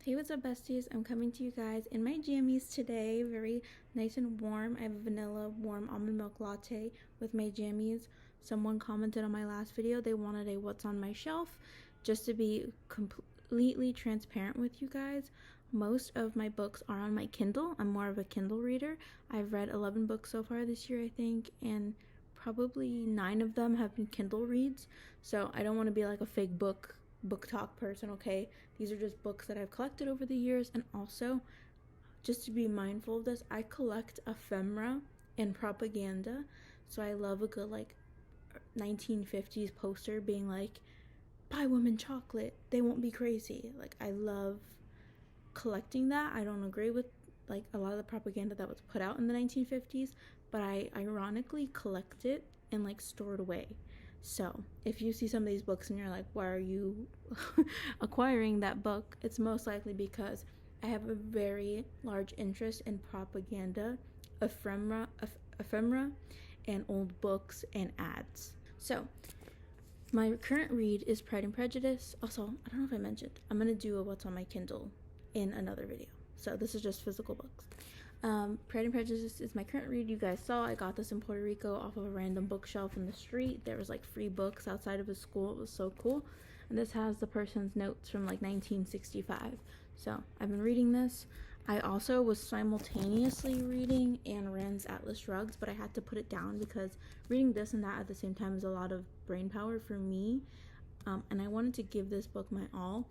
Hey, what's up, besties? I'm coming to you guys in my jammies today. Very nice and warm. I have a vanilla warm almond milk latte with my jammies. Someone commented on my last video they wanted a what's on my shelf. Just to be completely transparent with you guys, most of my books are on my Kindle. I'm more of a Kindle reader. I've read 11 books so far this year, I think, and probably 9 of them have been Kindle reads. So I don't want to be like a fake book talk person, okay? These are just books that I've collected over the years. And also, just to be mindful of this, I collect ephemera and propaganda. So I love a good like 1950s poster being like, buy women chocolate, they won't be crazy. Like, I love collecting that. I don't agree with like a lot of the propaganda that was put out in the 1950s, but I ironically collect it and like store it away. So if you see some of these books and you're like, why are you acquiring that book? It's most likely because I have a very large interest in propaganda, ephemera, and old books and ads. So my current read is Pride and Prejudice. Also, I don't know if I mentioned, I'm going to do a what's on my Kindle in another video. So this is just physical books. Pride and Prejudice is my current read. You guys saw I got this in Puerto Rico off of a random bookshelf in the street. There was like free books outside of a school. It was so cool. And this has the person's notes from like 1965. So I've been reading this. I also was simultaneously reading Ayn Rand's Atlas Shrugged, but I had to put it down because reading this and that at the same time is a lot of brain power for me. And I wanted to give this book my all.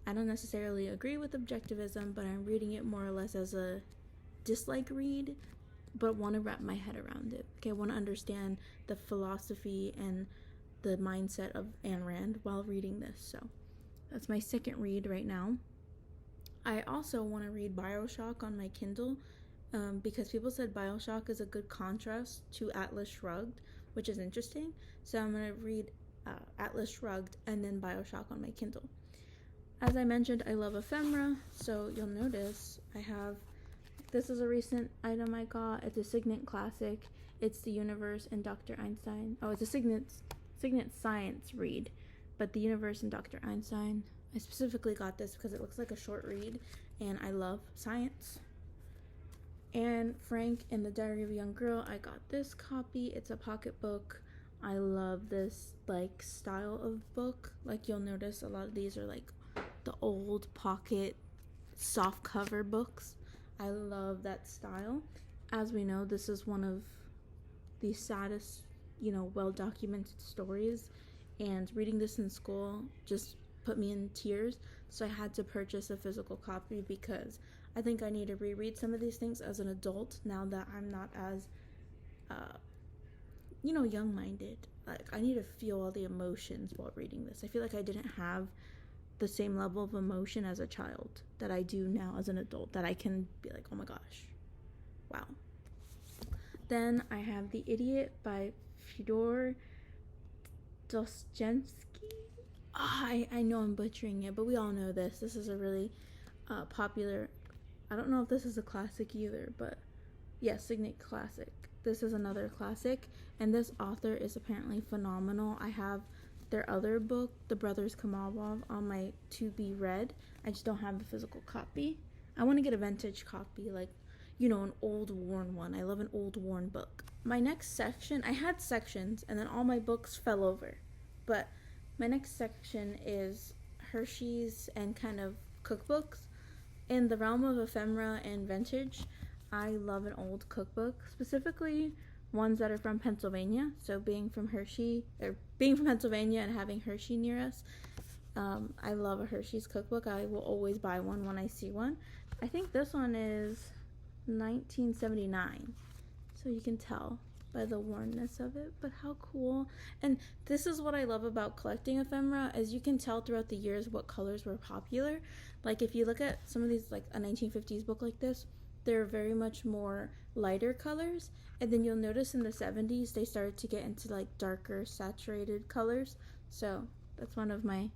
I don't necessarily agree with objectivism, but I'm reading it more or less as a dislike read, but want to wrap my head around it. Okay, I want to understand the philosophy and the mindset of Ayn Rand while reading this. So that's my second read right now. I also want to read BioShock on my Kindle because people said BioShock is a good contrast to Atlas Shrugged, which is interesting. So I'm going to read Atlas Shrugged and then BioShock on my Kindle. As I mentioned, I love ephemera, so you'll notice I have, this is a recent item I got. It's a Signet classic. It's The Universe and Dr. Einstein. Oh, it's a Signet Science read, but The Universe and Dr. Einstein. I specifically got this because it looks like a short read, and I love science. And Frank and the Diary of a Young Girl, I got this copy. It's a pocketbook. I love this like style of book. Like, you'll notice a lot of these are like the old pocket soft cover books. I love that style. As we know, this is one of the saddest, well documented stories, and reading this in school just put me in tears. So I had to purchase a physical copy because I think I need to reread some of these things as an adult now that I'm not as young-minded. Like, I need to feel all the emotions while reading this. I feel like I didn't have the same level of emotion as a child that I do now as an adult, that I can be like, oh my gosh, wow. Then I have The Idiot by Fyodor Dostoevsky. I know I'm butchering it, but we all know this. This is a really popular, I don't know if this is a classic either, but yes, Signet classic. This is another classic, and this author is apparently phenomenal. I have their other book, The Brothers Karamazov, on my to be read. I just don't have the physical copy. I want to get a vintage copy, like, an old worn one. I love an old worn book. My next section, I had sections and then all my books fell over, but my next section is Hershey's and kind of cookbooks. In the realm of ephemera and vintage, I love an old cookbook, specifically ones that are from Pennsylvania. So being from Pennsylvania and having Hershey near us, I love a Hershey's cookbook. I will always buy one when I see one. I think this one is 1979, so you can tell by the wornness of it, but how cool. And this is what I love about collecting ephemera, as you can tell throughout the years what colors were popular. Like, if you look at some of these, like a 1950s book like this, they're very much more lighter colors, and then you'll notice in the 70s they started to get into like darker saturated colors. So that's one of my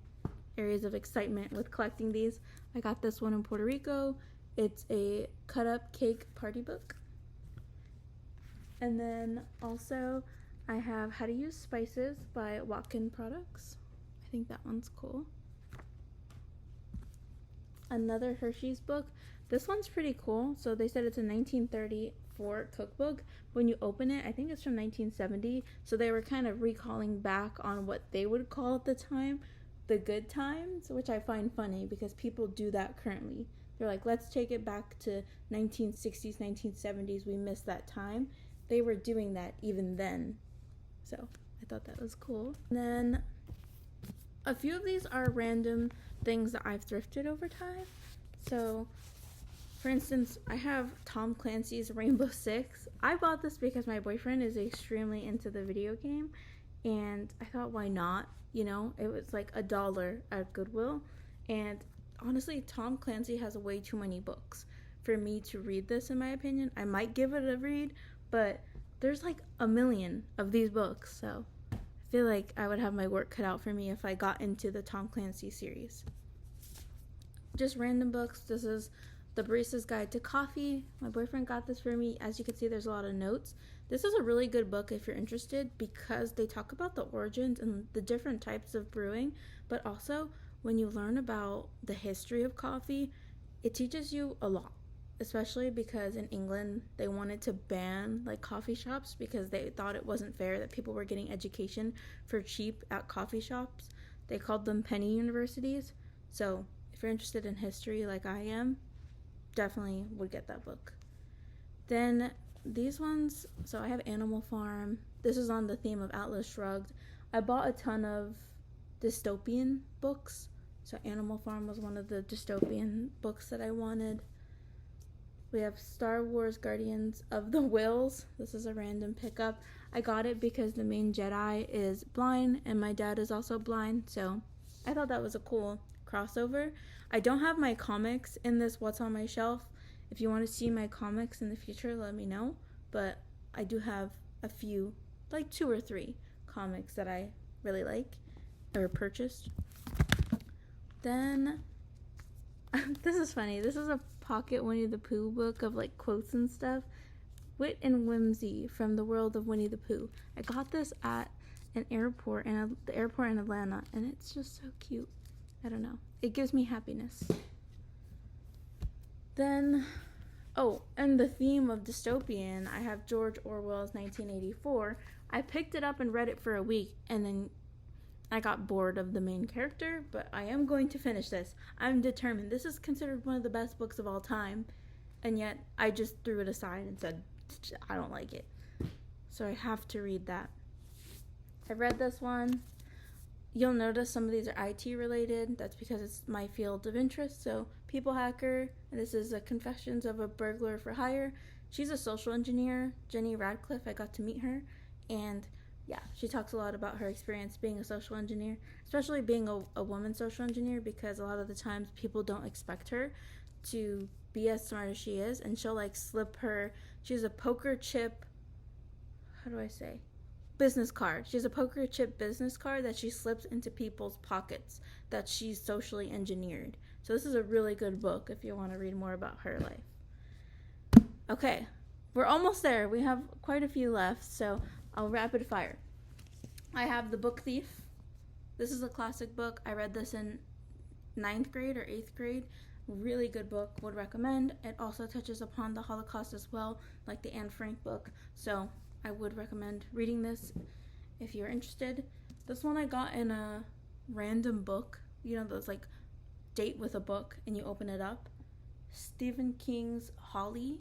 areas of excitement with collecting these. I got this one in Puerto Rico. It's a cut up cake party book. And then also I have How to Use Spices by Watkin Products. I think that one's cool. another Hershey's book. This one's pretty cool. So they said it's a 1934 cookbook. When you open it, I think it's from 1970. So they were kind of recalling back on what they would call at the time the good times, which I find funny because people do that currently. They're like, let's take it back to 1960s, 1970s. We missed that time. They were doing that even then. So I thought that was cool. And then a few of these are random things that I've thrifted over time. So, for instance, I have Tom Clancy's Rainbow Six. I bought this because my boyfriend is extremely into the video game, and I thought, why not? You know, it was like $1 at Goodwill, and honestly, Tom Clancy has way too many books for me to read this, in my opinion. I might give it a read, but there's like a million of these books, so I feel like I would have my work cut out for me if I got into the Tom Clancy series. Just random books. This is The Barista's Guide to Coffee. My boyfriend got this for me. As you can see, there's a lot of notes. This is a really good book if you're interested because they talk about the origins and the different types of brewing, but also when you learn about the history of coffee, it teaches you a lot, especially because in England they wanted to ban like coffee shops because they thought it wasn't fair that people were getting education for cheap at coffee shops. They called them penny universities. So if you're interested in history like I am, definitely would get that book. Then these ones, so I have Animal Farm. This is on the theme of Atlas Shrugged. I bought a ton of dystopian books. So Animal Farm was one of the dystopian books that I wanted. We have Star Wars Guardians of the Whills. This is a random pickup. I got it because the main Jedi is blind and my dad is also blind, so I thought that was a cool crossover. I don't have my comics in this What's on My Shelf. If you want to see my comics in the future, let me know. But I do have a few, like 2 or 3 comics that I really like or purchased. Then, this is funny. This is a pocket Winnie the Pooh book of like quotes and stuff. Wit and Whimsy from the World of Winnie the Pooh. I got this at an airport, the airport in Atlanta, and it's just so cute. I don't know. It gives me happiness. Then, and the theme of dystopian, I have George Orwell's 1984. I picked it up and read it for a week, and then I got bored of the main character, but I am going to finish this. I'm determined. This is considered one of the best books of all time, and yet I just threw it aside and said, I don't like it. So I have to read that. I've read this one. You'll notice some of these are IT related. That's because it's my field of interest. So People Hacker, and this is a Confessions of a Burglar for Hire. She's a social engineer, Jenny Radcliffe. I got to meet her, and yeah, she talks a lot about her experience being a social engineer, especially being a woman social engineer, because a lot of the times people don't expect her to be as smart as she is, and she'll like slip her, she's a poker chip, business card. She has a poker chip business card that she slips into people's pockets that she's socially engineered. So this is a really good book if you want to read more about her life. Okay, we're almost there. We have quite a few left, so I'll rapid fire. I have The Book Thief. This is a classic book. I read this in 9th grade or 8th grade. Really good book. Would recommend. It also touches upon the Holocaust as well, like the Anne Frank book. So I would recommend reading this if you're interested. This one I got in a random book. You know, those like date with a book and you open it up. Stephen King's Holly.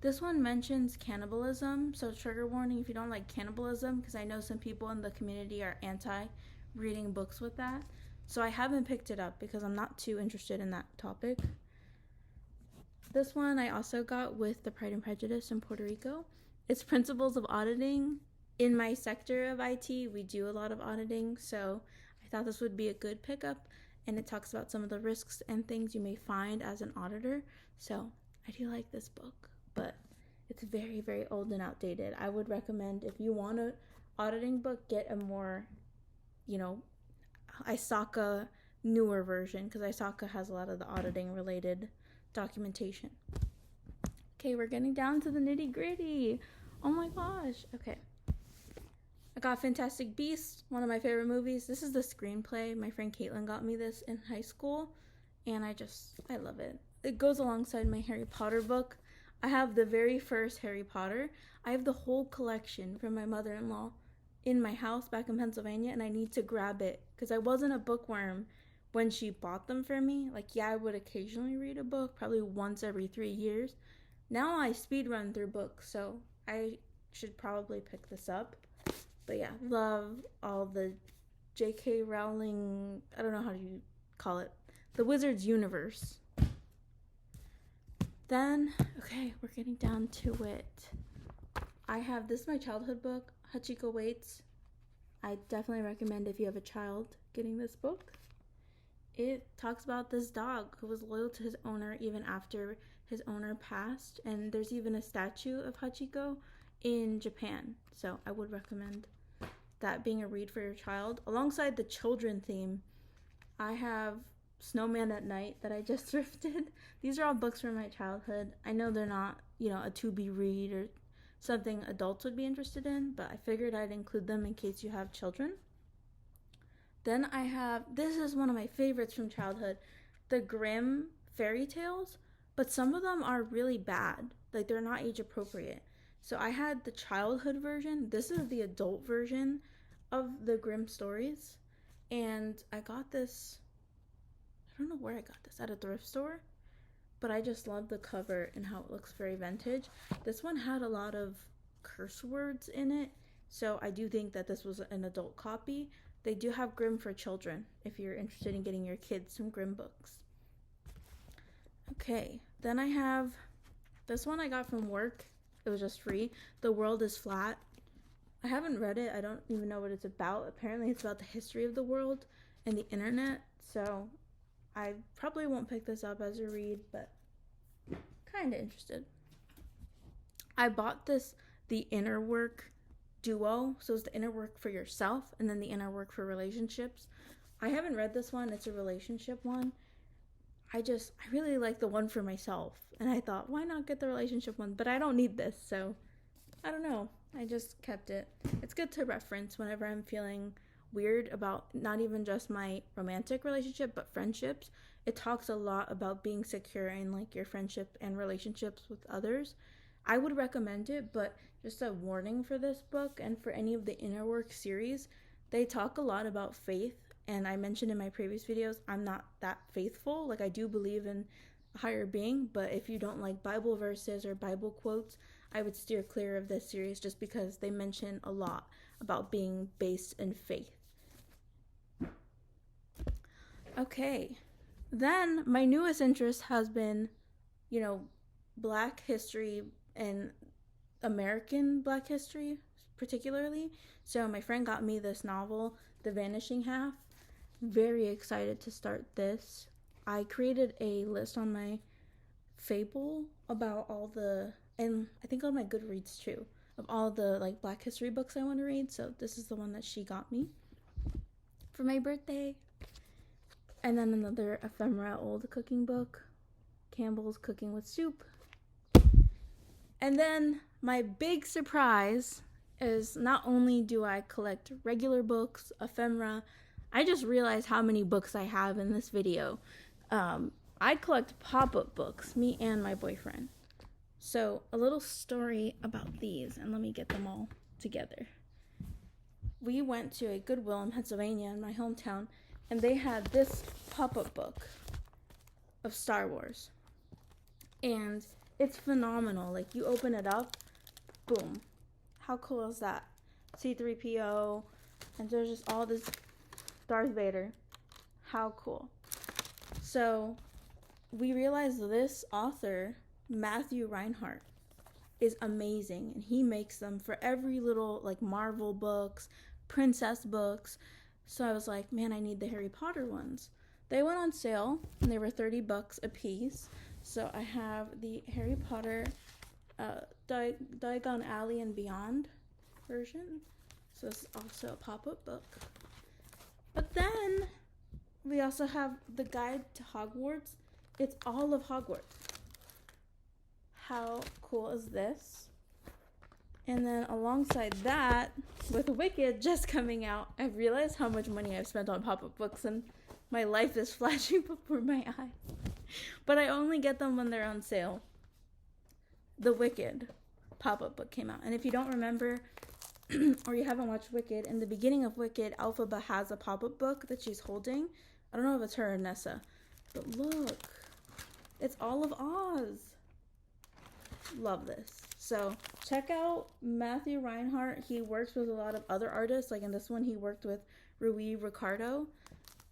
This one mentions cannibalism, so trigger warning if you don't like cannibalism, because I know some people in the community are anti reading books with that. So I haven't picked it up because I'm not too interested in that topic. This one I also got with the Pride and Prejudice in Puerto Rico. It's Principles of Auditing. In my sector of IT, we do a lot of auditing, so I thought this would be a good pickup, and it talks about some of the risks and things you may find as an auditor. So I do like this book, but it's very, very old and outdated. I would recommend, if you want an auditing book, get a more, ISACA newer version, because ISACA has a lot of the auditing related documentation. Okay, we're getting down to the nitty gritty. Oh my gosh. Okay. I got Fantastic Beasts, one of my favorite movies. This is the screenplay. My friend Caitlin got me this in high school, and I love it. It goes alongside my Harry Potter book. I have the very first Harry Potter. I have the whole collection from my mother-in-law in my house back in Pennsylvania, and I need to grab it because I wasn't a bookworm when she bought them for me. Like, yeah, I would occasionally read a book, probably once every 3 years. Now I speed run through books, so I should probably pick this up. But yeah, love all the J.K. Rowling, I don't know how you call it, the Wizards universe. Then, okay, we're getting down to it. I have, this is my childhood book, Hachiko Waits. I definitely recommend if you have a child getting this book. It talks about this dog who was loyal to his owner even after his owner passed. And there's even a statue of Hachiko in Japan. So I would recommend that being a read for your child. Alongside the children theme, I have Snowman at Night that I just thrifted. These are all books from my childhood. I know they're not, a to-be read or something adults would be interested in, but I figured I'd include them in case you have children. Then I have, this is one of my favorites from childhood, the Grimm fairy tales, but some of them are really bad. Like, they're not age appropriate. So I had the childhood version. This is the adult version of the Grimm stories. And I got this, I don't know where I got this, at a thrift store. But I just love the cover and how it looks very vintage. This one had a lot of curse words in it. So I do think that this was an adult copy. They do have Grimm for children if you're interested in getting your kids some Grimm books. Okay, then I have this one I got from work. It was just free. The World is Flat. I haven't read it. I don't even know what it's about. Apparently it's about the history of the world and the internet. So I probably won't pick this up as a read, but kind of interested. I bought this, the Inner Work duo. So it's the inner work for yourself and then the inner work for relationships. I haven't read this one. It's a relationship one. I really like the one for myself. And I thought, why not get the relationship one? But I don't need this, so I don't know. I just kept it. It's good to reference whenever I'm feeling weird about not even just my romantic relationship, but friendships. It talks a lot about being secure in like your friendship and relationships with others. I would recommend it, but just a warning for this book and for any of the Inner Work series, they talk a lot about faith. And I mentioned in my previous videos, I'm not that faithful. Like, I do believe in a higher being, but if you don't like Bible verses or Bible quotes, I would steer clear of this series just because they mention a lot about being based in faith. Okay, then my newest interest has been, Black history and American Black history particularly. So my friend got me this novel, The Vanishing Half. Very excited to start this. I created a list on my Fable about all the, and I think on my Goodreads too, of all the like Black history books I want to read. So this is the one that she got me for my birthday. And then another ephemera old cooking book, Campbell's Cooking with Soup. And then my big surprise is not only do I collect regular books, ephemera, I just realized how many books I have in this video. I collect pop-up books, me and my boyfriend. So a little story about these, and let me get them all together. We went to a Goodwill in Pennsylvania, in my hometown, and they had this pop-up book of Star Wars. And it's phenomenal. Like, you open it up, boom. How cool is that? C-3PO, and there's just all this Darth Vader. How cool. So we realized this author, Matthew Reinhardt, is amazing, and he makes them for every little like Marvel books, princess books. So I was like, man, I need the Harry Potter ones. They went on sale and they were $30 a piece. So I have the Harry Potter Diagon Alley and Beyond version. So it's also a pop-up book. But then we also have the Guide to Hogwarts. It's all of Hogwarts. How cool is this? And then alongside that, with Wicked just coming out, I've realized how much money I've spent on pop-up books in My life is flashing before my eyes. But I only get them when they're on sale. The Wicked pop-up book came out. And if you don't remember, or you haven't watched Wicked, in the beginning of Wicked, Elphaba has a pop-up book that she's holding. I don't know if it's her or Nessa. But look. It's all of Oz. Love this. So check out Matthew Reinhardt. He works with a lot of other artists. Like in this one, he worked with Rui Ricardo.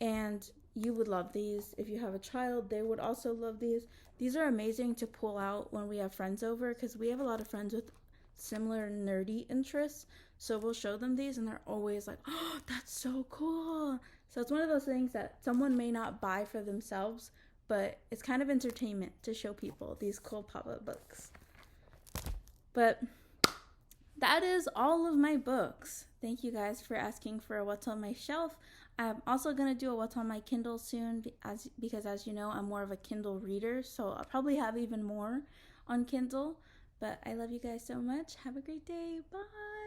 And you would love these. If you have a child, they would also love these. These are amazing to pull out when we have friends over, because we have a lot of friends with similar nerdy interests. So we'll show them these and they're always like, oh, that's so cool. So it's one of those things that someone may not buy for themselves, but it's kind of entertainment to show people these cool pop-up books. But that is all of my books. Thank you guys for asking for what's on my shelf. I'm also going to do a what's on my Kindle soon, because as you know, I'm more of a Kindle reader, so I'll probably have even more on Kindle. But I love you guys so much. Have a great day. Bye.